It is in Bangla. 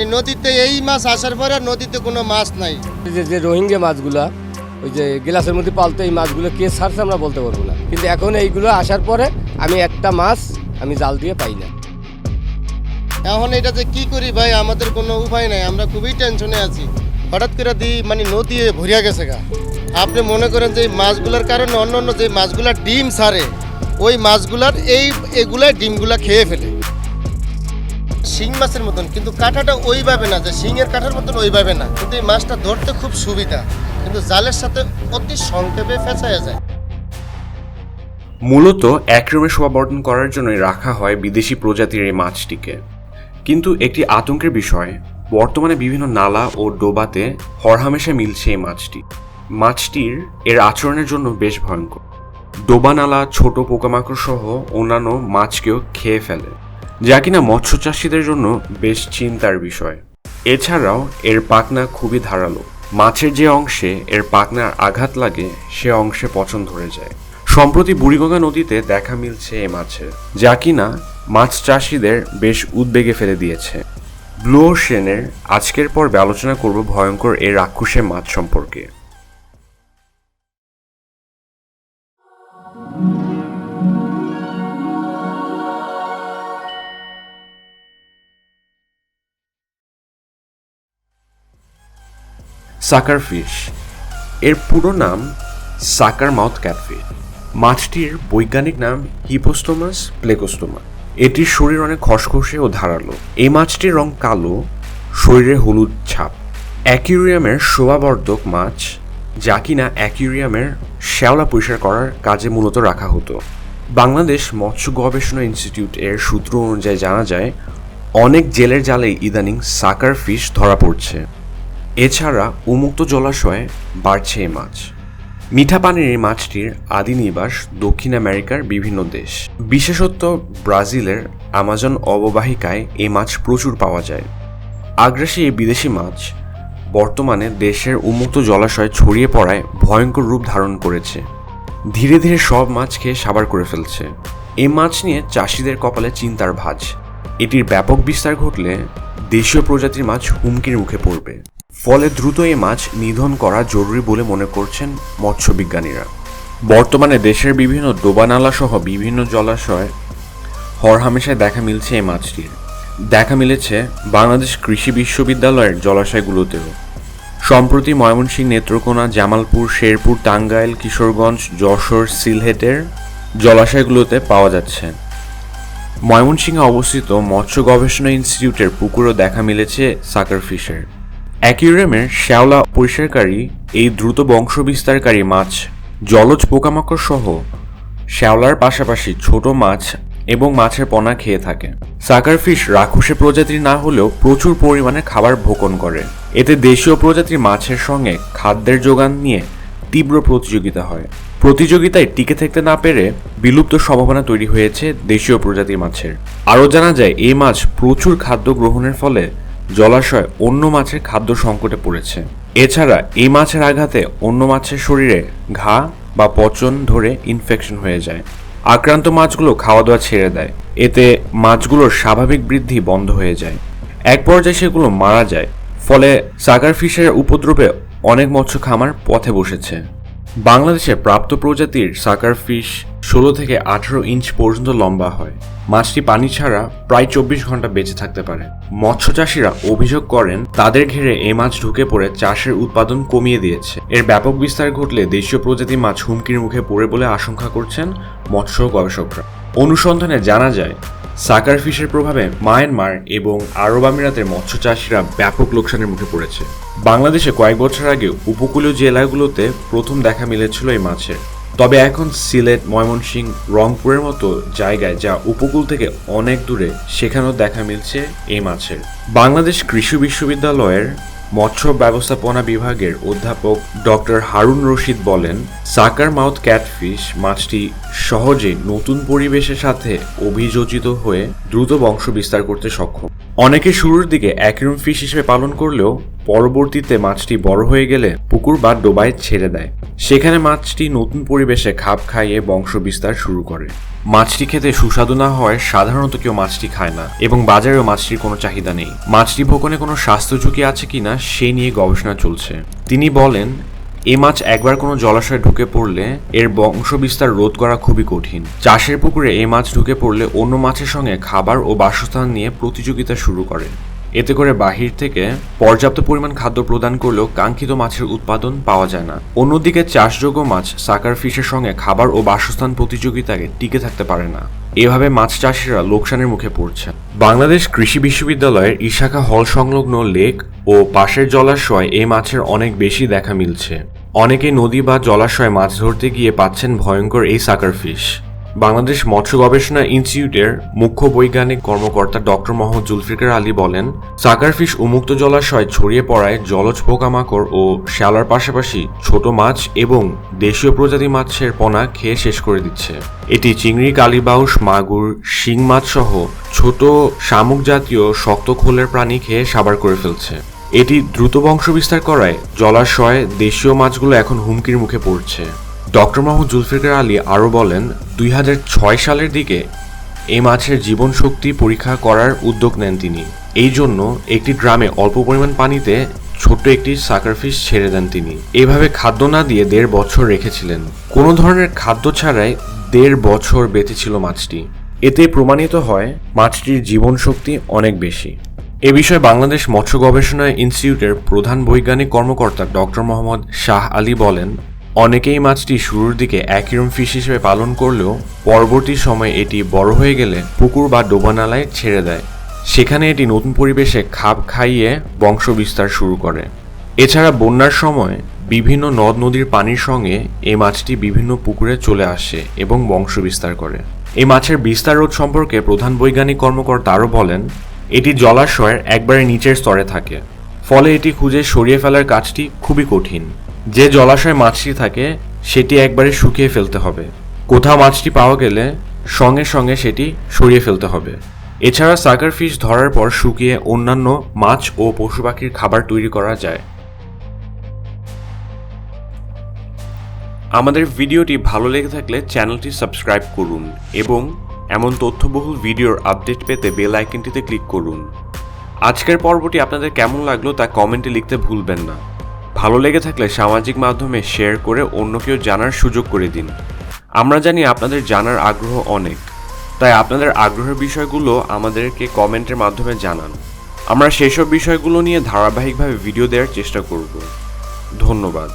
নদীতে এই মাছ আসার পরে নদীতে কোনো মাছ নাই। যে রোহিঙ্গা মাছগুলা ওই যে গ্লাসের মধ্যে পালতো, এই মাছগুলো কে ছাড়ছে আমরা বলতে পারবো না, কিন্তু এখন এইগুলো আসার পরে আমি একটা মাছ আমি জাল দিয়ে পাই না। এখন এটা যে কি করি ভাই, আমাদের কোনো উপায় নাই, আমরা খুবই টেনশনে আছি। হঠাৎ করে নদী ভরিয়া গেছে গা। আপনি মনে করেন যে মাছগুলোর কারণে অন্য যে মাছগুলা ডিম ছাড়ে, ওই মাছগুলার এগুলা ডিমগুলা খেয়ে ফেলে। শিং মাছের মতন, কিন্তু কাঁটাটা ওইভাবে না, যে শিঙের কাঁটার মতন ওইভাবে না, কিন্তু এই মাছটা ধরতে খুব সুবিধা, কিন্তু জালের সাথে অতি সংক্ষেপে ফেঁচাইয়া যায়। মূলত অ্যাকুয়ারিয়ামে শোভাবর্ধন করার জন্যই রাখা হয় বিদেশি প্রজাতির এই মাছটিকে। কিন্তু একটি আতঙ্কের বিষয়, বর্তমানে বিভিন্ন নালা ও ডোবাতে হরহামেশা মিলছে এই মাছটির এর আচরণের জন্য বেশ ভয়ঙ্কর। ডোবা নালা ছোট পোকামাকড় সহ অন্যান্য মাছকেও খেয়ে ফেলে, যা কিনা মৎস্য চাষিদের জন্য বেশ চিন্তার বিষয়। এছাড়াও এর পাখনা খুবই ধারালো, মাছের যে অংশে এর পাখনার আঘাত লাগে সে অংশে পচন ধরে যায়। সম্প্রতি বুড়িগঙ্গা নদীতে দেখা মিলছে এ মাছের, যা কিনা মাছ চাষিদের বেশ উদ্বেগে ফেলে দিয়েছে। ব্লু ওশেনের আজকের পর্বে আলোচনা করব ভয়ঙ্কর এই রাক্ষসে মাছ সম্পর্কে। সাকার ফিশ, এর পুরো নাম সাকার মাউথ ক্যাটফিশ। মাছটির বৈজ্ঞানিক নাম হিপোস্টোমাস প্লেকোস্টোমা। এটির শরীর অনেক খসখসে ও ধারালো। এই মাছটির রং কালো, শরীরে হলুদ ছাপ। অ্যাকুয়ারিয়ামের শোভাবর্ধক মাছ, যা কিনা অ্যাকুয়ারিয়ামের শ্যাওলা পরিষ্কার করার কাজে মূলত রাখা হতো। বাংলাদেশ মৎস্য গবেষণা ইনস্টিটিউট এর সূত্র অনুযায়ী জানা যায়, অনেক জেলের জালে ইদানিং সাকার ফিশ ধরা পড়ছে। এছাড়া উন্মুক্ত জলাশয়ে বাড়ছে এই মাছ। মিঠা পানির এই মাছটির আদি নিবাস দক্ষিণ আমেরিকার বিভিন্ন দেশ, বিশেষত ব্রাজিলের আমাজন অববাহিকায় এই মাছ প্রচুর পাওয়া যায়। আগ্রাসী এই বিদেশি মাছ বর্তমানে দেশের উন্মুক্ত জলাশয়ে ছড়িয়ে পড়ায় ভয়ঙ্কর রূপ ধারণ করেছে। ধীরে ধীরে সব মাছ খেয়ে সাবার করে ফেলছে। এই মাছ নিয়ে চাষিদের কপালে চিন্তার ভাঁজ। এটির ব্যাপক বিস্তার ঘটলে দেশীয় প্রজাতির মাছ হুমকির মুখে পড়বে। ফলে দ্রুত এই মাছ নিধন করা জরুরি বলে মনে করছেন মৎস্যবিজ্ঞানীরা। বর্তমানে দেশের বিভিন্ন ডোবানালা সহ বিভিন্ন জলাশয় হরহামেশায় দেখা মিলছে এই মাছটির। দেখা মিলেছে বাংলাদেশ কৃষি বিশ্ববিদ্যালয়ের জলাশয়গুলোতেও। সম্প্রতি ময়মনসিংহ, নেত্রকোনা, জামালপুর, শেরপুর, টাঙ্গাইল, কিশোরগঞ্জ, যশোর, সিলেটের জলাশয়গুলোতে পাওয়া যাচ্ছে। ময়মনসিংহে অবস্থিত মৎস্য গবেষণা ইনস্টিটিউটের পুকুরেও দেখা মিলেছে সাকার ফিশের। অ্যাকুয়ারিয়ামের শ্যাওলা পরিষ্কারকারী এই দ্রুত বংশবিস্তারকারী মাছ জলজ পোকামাকড় সহ শ্যাওলার পাশাপাশি ছোট মাছ এবং মাছের পোনা খেয়ে থাকে। সাকার ফিশ রাক্ষসে প্রজাতির না হলেও প্রচুর পরিমাণে খাবার ভক্ষণ করে। এতে দেশীয় প্রজাতির মাছের সঙ্গে খাদ্যের যোগান নিয়ে তীব্র প্রতিযোগিতা হয়। প্রতিযোগিতায় টিকে থাকতে না পেরে বিলুপ্ত সম্ভাবনা তৈরি হয়েছে দেশীয় প্রজাতির মাছের। আরও জানা যায়, এই মাছ প্রচুর খাদ্য গ্রহণের ফলে জলাশয় অন্য মাছের খাদ্য সংকটে পড়েছে। এছাড়া এই মাছের আঘাতে অন্য মাছের শরীরে ঘা বা পচন ধরে ইনফেকশন হয়ে যায়। আক্রান্ত মাছগুলো খাওয়া দাওয়া ছেড়ে দেয়। এতে মাছগুলোর স্বাভাবিক বৃদ্ধি বন্ধ হয়ে যায়। এক পর্যায়ে সেগুলো মারা যায়। ফলে সাকার ফিশের উপদ্রবে অনেক মৎস্য খামার পথে বসেছে। বাংলাদেশে প্রাপ্ত প্রজাতির সাকার ফিশ 16 থেকে 18 ইঞ্চ পর্যন্ত লম্বা হয়। মাছটি পানি ছাড়া প্রায় 24 ঘন্টা বেঁচে থাকতে পারে। মৎস্য চাষিরা অভিযোগ করেন, তাদের ঘেরে এই মাছ ঢুকে পড়ে চাষের উৎপাদন কমিয়ে দিয়েছে। এর ব্যাপক বিস্তার ঘটলে দেশীয় প্রজাতির মাছ হুমকির মুখে পড়ে বলে আশঙ্কা করছেন মৎস্য গবেষকরা। অনুসন্ধানে জানা যায়, সাকার ফিশের প্রভাবে মায়ানমার এবং আরব আমিরাতের মৎস্য চাষিরা ব্যাপক লোকসানের মুখে পড়েছে। বাংলাদেশে কয়েক বছর আগে উপকূলীয় জেলাগুলোতে প্রথম দেখা মিলেছিল এই মাছের। তবে এখন সিলেট, ময়মনসিংহ, রংপুরের মতো জায়গায়, যা উপকূল থেকে অনেক দূরে, সেখানেও দেখা মিলছে এই মাছের। বাংলাদেশ কৃষি বিশ্ববিদ্যালয়ের মৎস্য ব্যবস্থাপনা বিভাগের অধ্যাপক ডক্টর হারুন রশিদ বলেন, সাকার মাউথ ক্যাটফিশ মাছটি সহজে নতুন পরিবেশের সাথে অভিযোজিত হয়ে দ্রুত বংশ বিস্তার করতে সক্ষম। অনেকে শুরুর দিকে অ্যাকুয়ারিয়াম ফিশ হিসেবে পালন করলেও পরবর্তীতে মাছটি বড় হয়ে গেলে পুকুর বা ডোবায় ছেড়ে দেয়। সেখানে মাছটি নতুন পরিবেশে খাপ খাইয়ে বংশ বিস্তার শুরু করে। মাছটি খেতে সুস্বাদু না হওয়ায় সাধারণত কেউ মাছটি খায় না এবং বাজারেও মাছটির কোনো চাহিদা নেই। মাছটি ভোজনে কোনো স্বাস্থ্য ঝুঁকি আছে কিনা সেই নিয়ে গবেষণা চলছে। তিনি বলেন, এই মাছ একবার কোনো জলাশয়ে ঢুকে পড়লে এর বংশবিস্তার রোধ করা খুবই কঠিন। চাষের পুকুরে এই মাছ ঢুকে পড়লে অন্য মাছের সঙ্গে খাবার ও বাসস্থান নিয়ে প্রতিযোগিতা শুরু করে। এতে করে বাহির থেকে পর্যাপ্ত পরিমাণ খাদ্য প্রদান করলেও কাঙ্ক্ষিত মাছের উৎপাদন পাওয়া যায় না। অন্যদিকে চাষযোগ্য মাছ সাকার ফিশের সঙ্গে খাবার ও বাসস্থান প্রতিযোগিতায় টিকে থাকতে পারে না। এভাবে মাছ চাষিরা লোকসানের মুখে পড়ছে। বাংলাদেশ কৃষি বিশ্ববিদ্যালয়ের ইশাখা হল সংলগ্ন লেক ও পাশের জলাশয় এই মাছের অনেক বেশি দেখা মিলছে। অনেকে নদী বা জলাশয়ে মাছ ধরতে গিয়ে পাচ্ছেন ভয়ঙ্কর এই সাকার ফিশ। বাংলাদেশ মৎস্য গবেষণা ইনস্টিটিউটের মুখ্য বৈজ্ঞানিক কর্মকর্তা ডক্টর মোহাম্মদ জুলফিকার আলী বলেন, সাকারফিশ উন্মুক্ত জলাশয় ছড়িয়ে পড়ায় জলজ পোকামাকড় ও শ্যাওলার পাশাপাশি ছোট মাছ এবং দেশীয় প্রজাতি মাছের পোনা খেয়ে শেষ করে দিচ্ছে। এটি চিংড়ি, কালীবাউস, মাগুর, শিং মাছ সহ ছোট শামুক জাতীয় শক্ত খোলের প্রাণী খেয়ে সাবার করে ফেলছে। এটি দ্রুত বংশবিস্তার করায় জলাশয়ে দেশীয় মাছগুলো এখন হুমকির মুখে পড়ছে। ডক্টর মোহাম্মদ জুলফিকার আলী আরও বলেন, 2006 সালের দিকে এই মাছের জীবন শক্তি পরীক্ষা করার উদ্যোগ নেন তিনি। এই জন্য একটি গ্রামে অল্প পরিমাণ পানিতে ছোট্ট একটি সাকারফিশ ছেড়ে দেন তিনি। এভাবে খাদ্য না দিয়ে 1.5 বছর রেখেছিলেন। কোনো ধরনের খাদ্য ছাড়াই 1.5 বছর বেঁচে ছিল মাছটি। এতে প্রমাণিত হয় মাছটির জীবন শক্তি অনেক বেশি। এ বিষয়ে বাংলাদেশ মৎস্য গবেষণা ইনস্টিটিউটের প্রধান বৈজ্ঞানিক কর্মকর্তা ডক্টর মোহাম্মদ শাহ আলী বলেন, অনেকেই মাছটি শুরুর দিকে অ্যাকুয়ারিয়াম ফিশ হিসেবে পালন করলেও পরবর্তী সময়ে এটি বড় হয়ে গেলে পুকুর বা ডোবানালায় ছেড়ে দেয়। সেখানে এটি নতুন পরিবেশে খাপ খাইয়ে বংশ বিস্তার শুরু করে। এছাড়া বন্যার সময় বিভিন্ন নদ নদীর পানির সঙ্গে এই মাছটি বিভিন্ন পুকুরে চলে আসে এবং বংশ বিস্তার করে। এই মাছের বিস্তার রোধ সম্পর্কে প্রধান বৈজ্ঞানিক কর্মকর্তা আরও বলেন, এটি জলাশয়ের একবারে নিচের স্তরে থাকে, ফলে এটি খুঁজে সরিয়ে ফেলার কাজটি খুবই কঠিন। যে জলাশয়ে মাছটি থাকে সেটি একবারে শুকিয়ে ফেলতে হবে। কোথাও মাছটি পাওয়া গেলে সঙ্গে সঙ্গে সেটি সরিয়ে ফেলতে হবে। এছাড়া সাকার ফিশ ধরার পর শুকিয়ে অন্যান্য মাছ ও পশু পাখির খাবার তৈরি করা যায়। আমাদের ভিডিওটি ভালো লেগে থাকলে চ্যানেলটি সাবস্ক্রাইব করুন এবং এমন তথ্যবহুল ভিডিওর আপডেট পেতে বেল আইকনটিতে ক্লিক করুন। আজকের পর্বটি আপনাদের কেমন লাগলো তা কমেন্টে লিখতে ভুলবেন না। ভালো লেগে থাকলে সামাজিক মাধ্যমে শেয়ার করে অন্য কেউ জানার সুযোগ করে দিন। আমরা জানি আপনাদের জানার আগ্রহ অনেক, তাই আপনাদের আগ্রহের বিষয়গুলো আমাদেরকে কমেন্টের মাধ্যমে জানান। আমরা সেসব বিষয়গুলো নিয়ে ধারাবাহিকভাবে ভিডিও দেওয়ার চেষ্টা করব। ধন্যবাদ।